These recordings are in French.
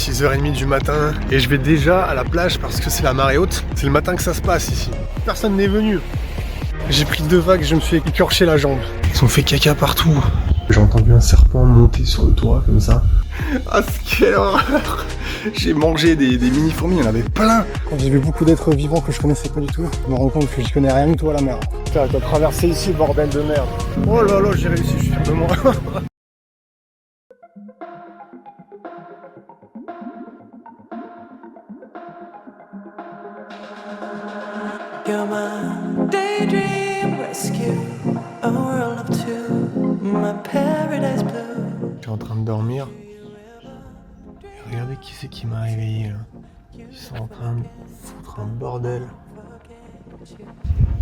6h30 du matin et je vais déjà à la plage parce que c'est la marée haute. C'est le matin que ça se passe ici. Personne n'est venu. J'ai pris 2 vagues, je me suis écorché la jambe. Ils ont fait caca partout. J'ai entendu un serpent monter sur le toit comme ça. Ah, quelle horreur! J'ai mangé des mini-fourmis, il y en avait plein! Quand j'ai vu beaucoup d'êtres vivants que je connaissais pas du tout, je me rends compte que je connais rien du tout à la mer. Putain, t'as traversé ici, bordel de merde! Oh là là, j'ai réussi, je suis fier de moi! You're my daydream rescue, a world of two, my paradise blue. Je suis en train de dormir. Et regardez qui c'est qui m'a réveillé là. Ils sont en train de foutre un bordel.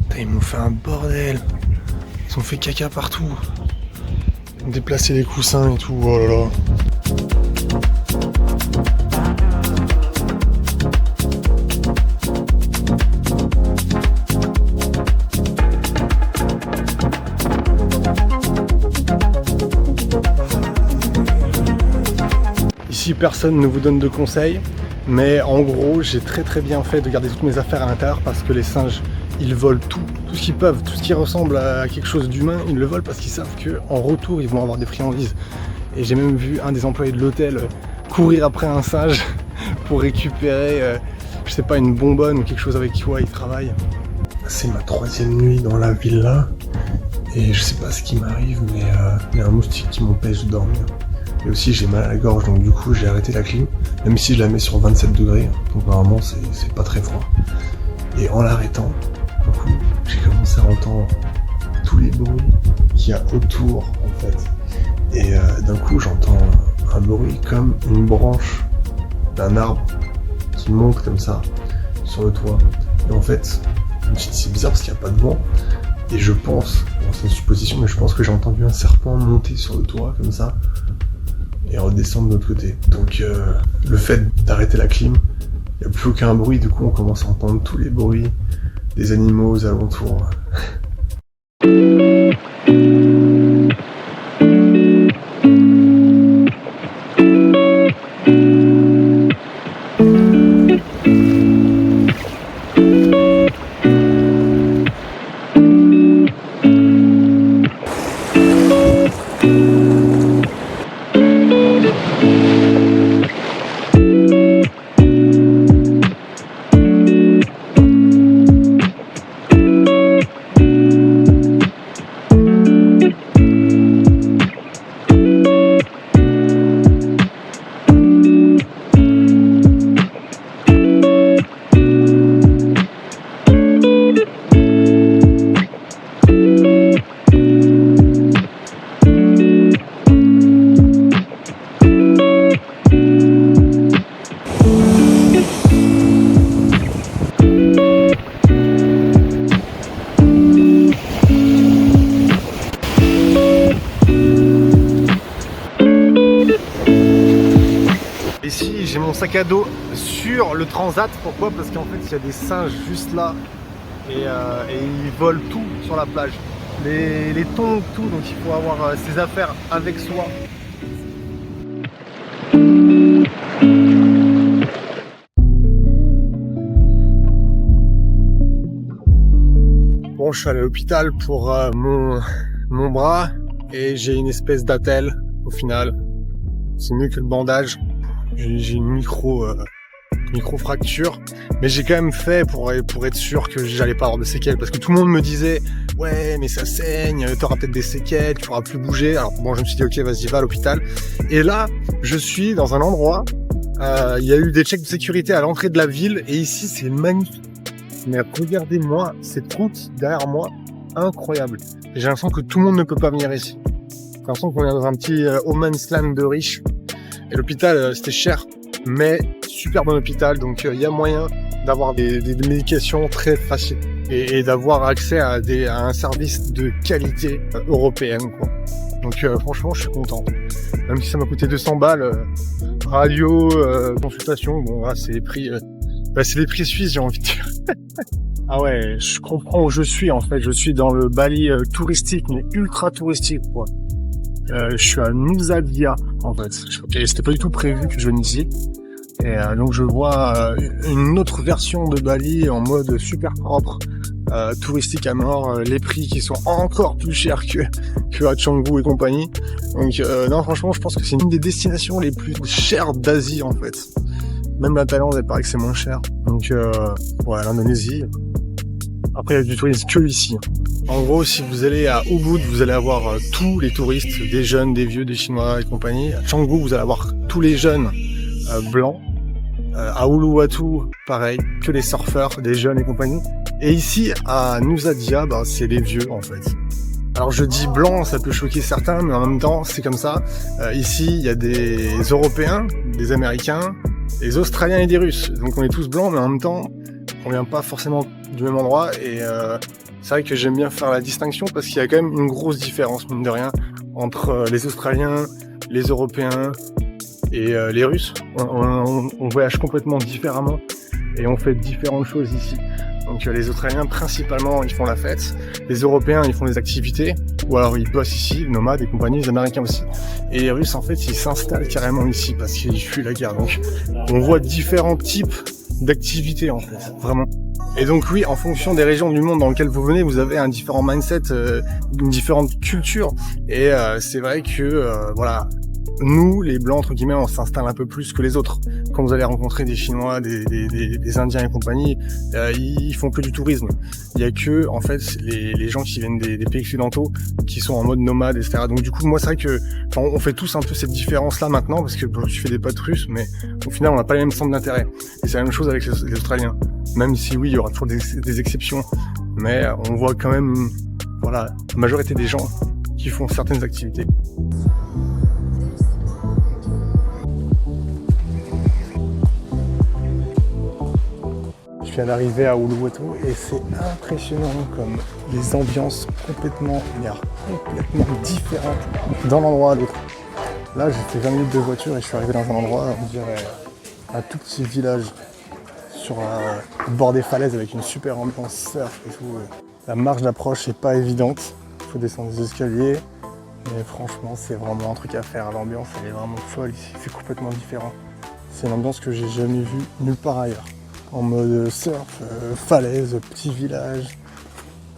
Putain, ils m'ont fait un bordel. Ils ont fait caca partout. Ils ont déplacé les coussins et tout. Oh là là. Ici, personne ne vous donne de conseils, mais en gros, j'ai très bien fait de garder toutes mes affaires à l'intérieur parce que les singes, ils volent tout ce qu'ils peuvent, tout ce qui ressemble à quelque chose d'humain, ils le volent parce qu'ils savent qu'en retour, ils vont avoir des friandises. Et j'ai même vu un des employés de l'hôtel courir après un singe pour récupérer, je sais pas, une bonbonne ou quelque chose avec quoi il travaille. C'est ma 3e nuit dans la villa et je sais pas ce qui m'arrive, mais il y a un moustique qui m'empêche de dormir. Et aussi j'ai mal à la gorge, donc du coup j'ai arrêté la clim, même si je la mets sur 27 degrés, donc normalement c'est pas très froid. Et en l'arrêtant, du coup j'ai commencé à entendre tous les bruits qu'il y a autour en fait. Et d'un coup j'entends un bruit comme une branche d'un arbre qui monte comme ça sur le toit. Et en fait, je me suis dit c'est bizarre parce qu'il n'y a pas de vent. Et je pense, bon, c'est une supposition, mais je pense que j'ai entendu un serpent monter sur le toit comme ça et redescendre de l'autre côté. Donc le fait d'arrêter la clim, il n'y a plus aucun bruit, du coup on commence à entendre tous les bruits des animaux aux alentours. Ici j'ai mon sac à dos sur le transat. Pourquoi? Parce qu'en fait il y a des singes juste là et ils volent tout sur la plage, les tongs, tout, donc il faut avoir ses affaires avec soi. Bon, je suis allé à l'hôpital pour mon bras et j'ai une espèce d'attelle au final. C'est mieux que le bandage. J'ai une micro fracture, mais j'ai quand même fait pour être sûr que j'allais pas avoir de séquelles, parce que tout le monde me disait ouais mais ça saigne, t'auras peut-être des séquelles, tu pourras plus bouger. Alors bon, je me suis dit ok, vas-y, va à l'hôpital. Et là je suis dans un endroit, il y a eu des checks de sécurité à l'entrée de la ville et ici c'est magnifique. Mais regardez-moi cette route derrière moi, incroyable. J'ai l'impression que tout le monde ne peut pas venir ici. J'ai l'impression qu'on est dans un petit no man's land de riches. Et l'hôpital, c'était cher, mais super bon hôpital, donc il y a moyen d'avoir des médications très faciles et d'avoir accès à un service de qualité européenne, quoi. Donc franchement, je suis content. Même si ça m'a coûté 200 balles, radio, consultation, bon là, c'est les prix, c'est les prix suisses, j'ai envie de dire. Ah ouais, je comprends où je suis en fait. Je suis dans le Bali touristique, mais ultra touristique, quoi. Je suis à Nusa Dua en fait. Et c'était pas du tout prévu que je vienne ici. Et donc je vois une autre version de Bali en mode super propre, touristique à mort, les prix qui sont encore plus chers que à Canggu et compagnie. Donc non, franchement, je pense que c'est une des destinations les plus chères d'Asie en fait. Même la Thaïlande, il paraît que c'est moins cher. Donc ouais, l'Indonésie. Après, il y a du tourisme que ici. En gros, si vous allez à Ubud, vous allez avoir tous les touristes, des jeunes, des vieux, des Chinois et compagnie. À Canggu, vous allez avoir tous les jeunes blancs. À Uluwatu, pareil, que les surfeurs, des jeunes et compagnie. Et ici, à Nusa Dua, bah, c'est les vieux en fait. Alors je dis blanc, ça peut choquer certains, mais en même temps, c'est comme ça. Ici, il y a des Européens, des Américains, des Australiens et des Russes. Donc on est tous blancs, mais en même temps, on vient pas forcément du même endroit. Et c'est vrai que j'aime bien faire la distinction parce qu'il y a quand même une grosse différence, mine de rien, entre les Australiens, les Européens et les Russes. On voyage complètement différemment et on fait différentes choses ici. Donc les Australiens principalement ils font la fête, les Européens ils font des activités, ou alors ils bossent ici, nomades et compagnie, les Américains aussi. Et les Russes en fait ils s'installent carrément ici parce qu'ils fuient la guerre. Donc on voit différents types d'activités en fait, vraiment. Et donc oui, en fonction des régions du monde dans lesquelles vous venez, vous avez un différent mindset, une différente culture. Et c'est vrai que voilà. Nous, les blancs, entre guillemets, on s'installe un peu plus que les autres. Quand vous allez rencontrer des Chinois, des Indiens et compagnie, ils font que du tourisme. Il y a que, en fait, les gens qui viennent des pays occidentaux, qui sont en mode nomade, etc. Donc du coup, moi, c'est vrai que on fait tous un peu cette différence-là maintenant, parce que je fais des potes russes, mais au final, on n'a pas les mêmes centres d'intérêt. Et c'est la même chose avec les Australiens. Même si oui, il y aura toujours des exceptions, mais on voit quand même, voilà, la majorité des gens qui font certaines activités. Je viens d'arriver à Uluwatu et c'est impressionnant comme les ambiances complètement différentes d'un endroit à l'autre. Là j'ai fait 20 minutes de voiture et je suis arrivé dans un endroit, on dirait un tout petit village sur le bord des falaises avec une super ambiance surf et tout. La marge d'approche n'est pas évidente, il faut descendre des escaliers, mais franchement c'est vraiment un truc à faire. L'ambiance elle est vraiment folle ici, c'est complètement différent. C'est une ambiance que j'ai jamais vue nulle part ailleurs. En mode surf, falaise, petit village,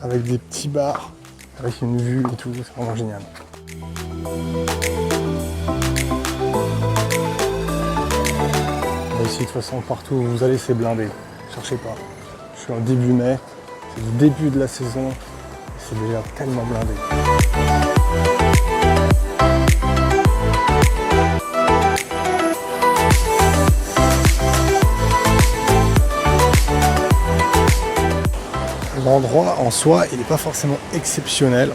avec des petits bars, avec une vue et tout, c'est vraiment génial. Ici, de toute façon, partout où vous allez, c'est blindé. Cherchez pas. Je suis en début mai, c'est le début de la saison, et c'est déjà tellement blindé. L'endroit en soi, il n'est pas forcément exceptionnel.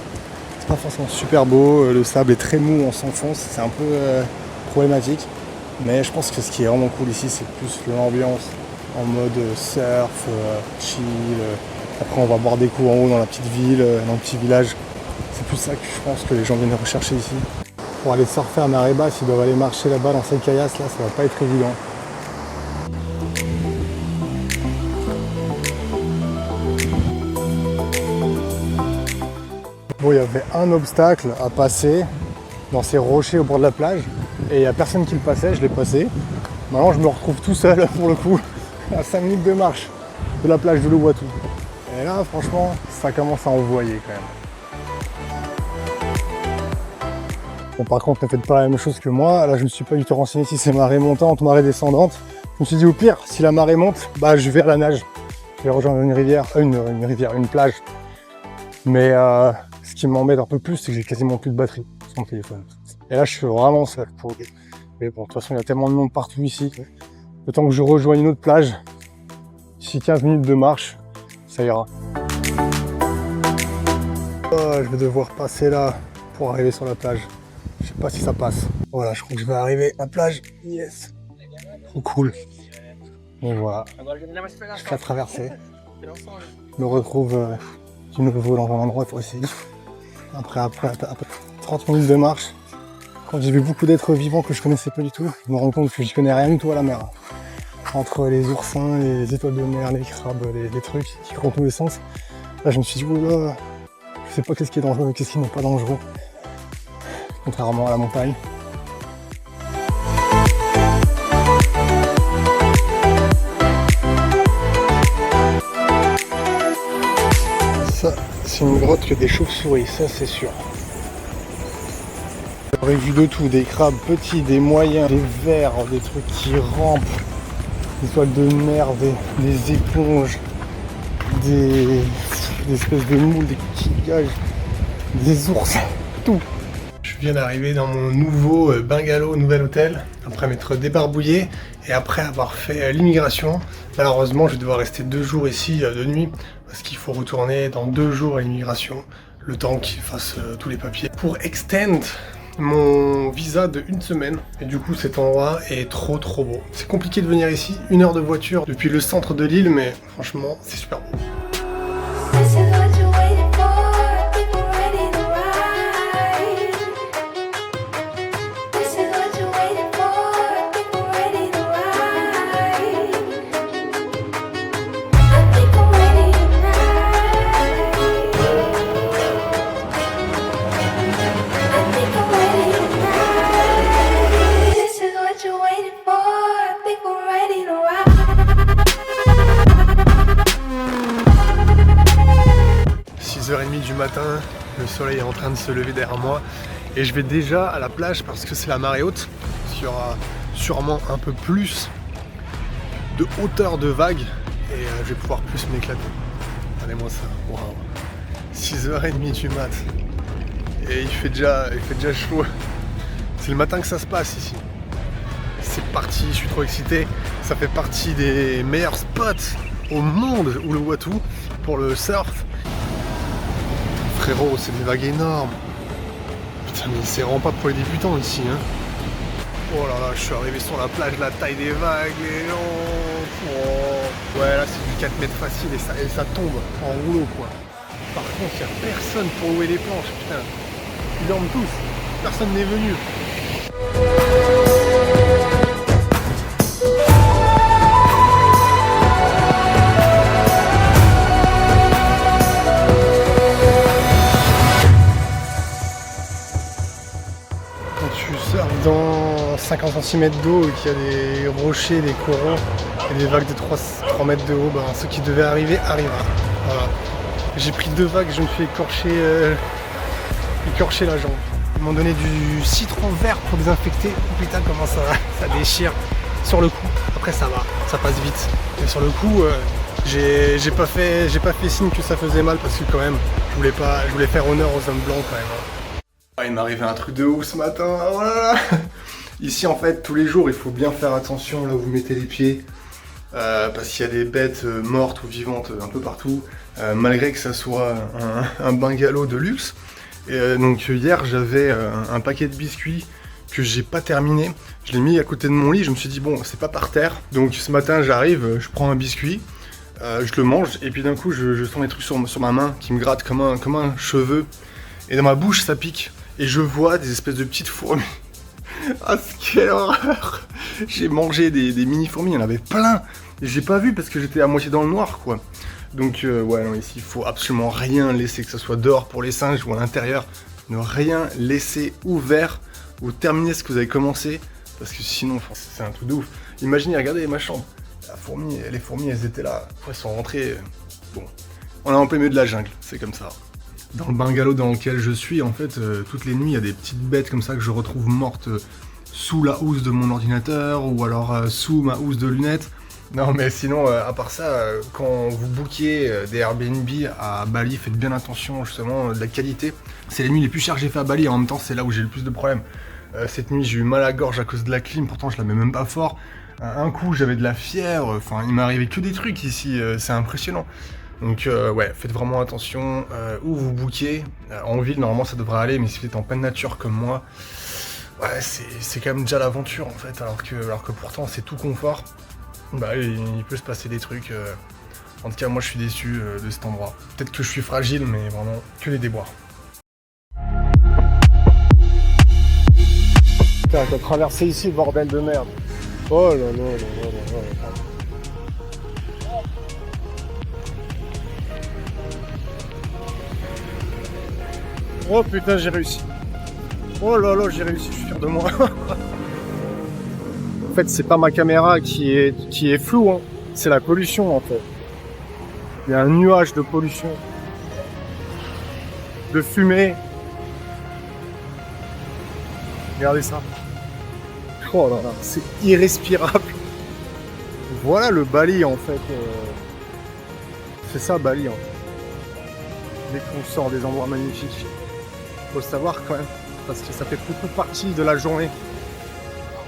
C'est pas forcément super beau, le sable est très mou, on s'enfonce, c'est un peu problématique. Mais je pense que ce qui est vraiment cool ici, c'est plus l'ambiance en mode surf, chill. Après, on va boire des coups en haut dans la petite ville, dans le petit village. C'est plus ça que je pense que les gens viennent rechercher ici. Pour aller surfer à marée basse, ils doivent aller marcher là-bas dans cette caillasse, là, ça va pas être évident. Bon, il y avait un obstacle à passer dans ces rochers au bord de la plage et il n'y a personne qui le passait, je l'ai passé. Maintenant je me retrouve tout seul pour le coup à 5 minutes de marche de la plage de Uluwatu. Et là franchement ça commence à envoyer quand même. Bon, par contre ne faites pas la même chose que moi, là je me suis pas du tout renseigné si c'est marée montante ou marée descendante. Je me suis dit au pire si la marée monte, bah je vais à la nage. Je vais rejoindre une rivière, une plage. Mais ce qui m'embête un peu plus, c'est que j'ai quasiment plus de batterie sur mon téléphone. Et là, je suis vraiment seul. Mais bon, de toute façon, il y a tellement de monde partout ici. Le temps que je rejoigne une autre plage, d'ici 15 minutes de marche, ça ira. Oh, je vais devoir passer là pour arriver sur la plage. Je sais pas si ça passe. Voilà, je crois que je vais arriver à la plage. Yes. Trop cool. Donc voilà, je fais la traversée. Je me retrouve de nouveau dans un endroit pour essayer. Après 30 minutes de marche, quand j'ai vu beaucoup d'êtres vivants que je connaissais pas du tout, je me rends compte que je connais rien du tout à la mer. Entre les oursins, les étoiles de mer, les crabes, les trucs qui courent dans tous les sens. Là je me suis dit, oh là, je sais pas qu'est-ce qui est dangereux et qu'est-ce qui n'est pas dangereux. Contrairement à la montagne. c'est une grotte que des chauves-souris, ça c'est sûr. J'aurais vu de tout, des crabes petits, des moyens, des vers, des trucs qui rampent, des toiles de mer, des éponges, des espèces de moules, des coquillages, des ours, tout. Je viens d'arriver dans mon nouveau bungalow, nouvel hôtel, après m'être débarbouillé et après avoir fait l'immigration. Malheureusement, je vais devoir rester 2 jours ici de nuit parce qu'il faut retourner dans 2 jours à l'immigration, le temps qu'ils fassent tous les papiers. Pour extend mon visa de 1 semaine, et du coup cet endroit est trop beau. C'est compliqué de venir ici, 1 heure de voiture depuis le centre de l'île, mais franchement c'est super beau. Du matin, le soleil est en train de se lever derrière moi et je vais déjà à la plage parce que c'est la marée haute. Il y aura sûrement un peu plus de hauteur de vagues et je vais pouvoir plus m'éclater. Regardez-moi ça, waouh, 6h30 du mat et il fait déjà chaud. C'est le matin que ça se passe ici. C'est parti, je suis trop excité. Ça fait partie des meilleurs spots au monde, Uluwatu, pour le surf. Frérot, c'est des vagues énormes. Putain, mais c'est vraiment pas pour les débutants ici, hein. Oh là là, je suis arrivé sur la plage, la taille des vagues, et oh. Ouais, là c'est du 4 mètres facile et ça tombe en rouleau, quoi. Par contre, il n'y a personne pour louer les planches, putain. Ils dorment tous. Personne n'est venu. Dans 50 cm d'eau et qu'il y a des rochers, des coraux et des vagues de 3 mètres de haut, ben, ce qui devait arriver arrivera. Voilà. J'ai pris 2 vagues, je me suis écorché la jambe. Ils m'ont donné du citron vert pour désinfecter. Oh putain, comment ça déchire sur le coup. Après ça va, ça passe vite. Et sur le coup, j'ai pas fait signe que ça faisait mal parce que quand même, je voulais faire honneur aux hommes blancs quand même. Hein. Il m'est arrivé un truc de ouf ce matin, oh là là. Ici en fait tous les jours il faut bien faire attention là où vous mettez les pieds parce qu'il y a des bêtes mortes ou vivantes un peu partout malgré que ça soit un bungalow de luxe. Et donc hier j'avais un paquet de biscuits que j'ai pas terminé, je l'ai mis à côté de mon lit, je me suis dit bon c'est pas par terre, donc ce matin j'arrive, je prends un biscuit, je le mange et puis d'un coup je sens les trucs sur ma main qui me grattent comme un cheveu et dans ma bouche ça pique. Et je vois des espèces de petites fourmis. Ah, quelle horreur! J'ai mangé des mini-fourmis, il y en avait plein. Et j'ai pas vu parce que j'étais à moitié dans le noir, quoi. Donc, ouais, non, ici, il faut absolument rien laisser, que ce soit dehors pour les singes ou à l'intérieur. Ne rien laisser ouvert ou terminer ce que vous avez commencé. Parce que sinon, c'est un truc de ouf. Imaginez, regardez ma chambre. Les fourmis, elles étaient là. Après, elles sont rentrées. Bon, on est en plein milieu de la jungle, c'est comme ça. Dans le bungalow dans lequel je suis, en fait, toutes les nuits, il y a des petites bêtes comme ça que je retrouve mortes sous la housse de mon ordinateur ou alors sous ma housse de lunettes. Non, mais sinon, à part ça, quand vous bookiez des Airbnb à Bali, faites bien attention justement de la qualité. C'est les nuits les plus chères que j'ai fait à Bali, en même temps, c'est là où j'ai le plus de problèmes. Cette nuit, j'ai eu mal à la gorge à cause de la clim, pourtant je la mets même pas fort. Un coup, j'avais de la fièvre, enfin, il m'est arrivé que des trucs ici, c'est impressionnant. Donc ouais, faites vraiment attention où vous bookez. En ville, normalement, ça devrait aller, mais si vous êtes en pleine nature comme moi, ouais, c'est quand même déjà l'aventure en fait, alors que pourtant c'est tout confort. Bah il peut se passer des trucs. En tout cas, moi je suis déçu de cet endroit. Peut-être que je suis fragile, mais vraiment que des déboires. Putain, t'as traversé ici, bordel de merde. Oh là là là là là là. Oh putain, j'ai réussi. Oh là là, j'ai réussi, je suis fier de moi. En fait, c'est pas ma caméra qui est floue, hein. C'est la pollution en fait. Il y a un nuage de pollution. de fumée. Regardez ça. Oh là là, c'est irrespirable. Voilà le Bali en fait. C'est ça Bali en fait. Dès qu'on sort des endroits magnifiques. Faut le savoir quand même, parce que ça fait beaucoup partie de la journée.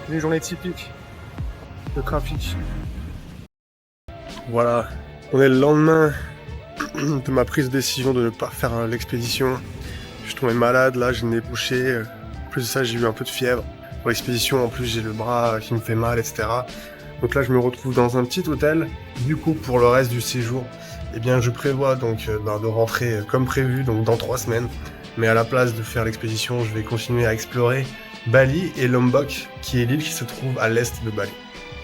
Une journée typique de trafic. Voilà, on est le lendemain de ma prise de décision de ne pas faire l'expédition. Je suis tombé malade, là j'ai le nez bouché. En plus de ça, j'ai eu un peu de fièvre. Pour l'expédition, en plus j'ai le bras qui me fait mal, etc. Donc là je me retrouve dans un petit hôtel. Du coup, pour le reste du séjour, eh bien je prévois donc de rentrer comme prévu, donc dans 3 semaines. Mais à la place de faire l'expédition, je vais continuer à explorer Bali et Lombok, qui est l'île qui se trouve à l'est de Bali.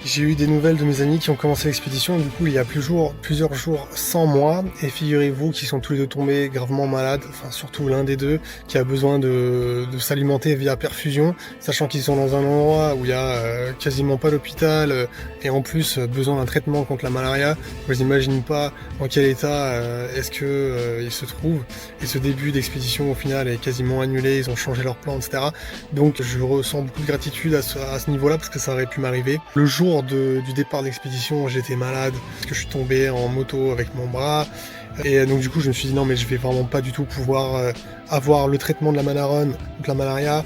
J'ai eu des nouvelles de mes amis qui ont commencé l'expédition, du coup il y a plusieurs jours sans moi, et figurez-vous qu'ils sont tous les deux tombés gravement malades, enfin surtout l'un des deux qui a besoin de s'alimenter via perfusion, sachant qu'ils sont dans un endroit où il y a quasiment pas d'hôpital, et en plus besoin d'un traitement contre la malaria. Je n'imagine pas dans quel état est-ce que ils se trouvent, et ce début d'expédition au final est quasiment annulé, ils ont changé leur plan, etc. Donc je ressens beaucoup de gratitude à ce niveau-là, parce que ça aurait pu m'arriver. Le jour du départ de l'expédition, j'étais malade parce que je suis tombé en moto avec mon bras, et donc du coup je me suis dit non mais je vais vraiment pas du tout pouvoir avoir le traitement de la Manaron, donc la malaria,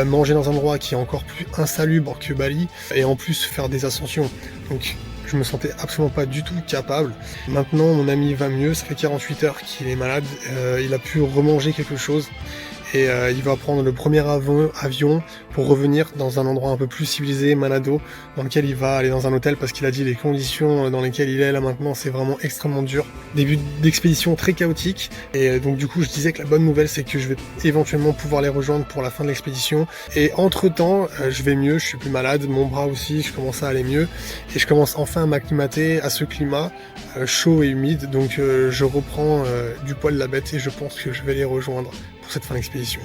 manger dans un endroit qui est encore plus insalubre que Bali, et en plus faire des ascensions. Donc je me sentais absolument pas du tout capable. Maintenant mon ami va mieux, ça fait 48 heures qu'il est malade, il a pu remanger quelque chose. Et il va prendre le premier avion pour revenir dans un endroit un peu plus civilisé, Manado, dans lequel il va aller dans un hôtel, parce qu'il a dit les conditions dans lesquelles il est là maintenant, c'est vraiment extrêmement dur. Début d'expédition très chaotique, et donc du coup je disais que la bonne nouvelle c'est que je vais éventuellement pouvoir les rejoindre pour la fin de l'expédition. Et entre temps, je vais mieux, je suis plus malade, mon bras aussi, je commence à aller mieux, et je commence enfin à m'acclimater à ce climat chaud et humide, donc je reprends du poil de la bête, et je pense que je vais les rejoindre pour cette fin d'expédition.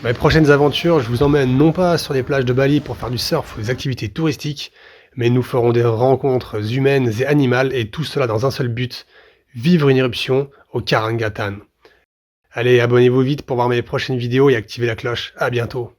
Mes prochaines aventures, je vous emmène non pas sur les plages de Bali pour faire du surf ou des activités touristiques, mais nous ferons des rencontres humaines et animales, et tout cela dans un seul but, vivre une éruption au Karangattan. Allez, abonnez-vous vite pour voir mes prochaines vidéos et activez la cloche. À bientôt.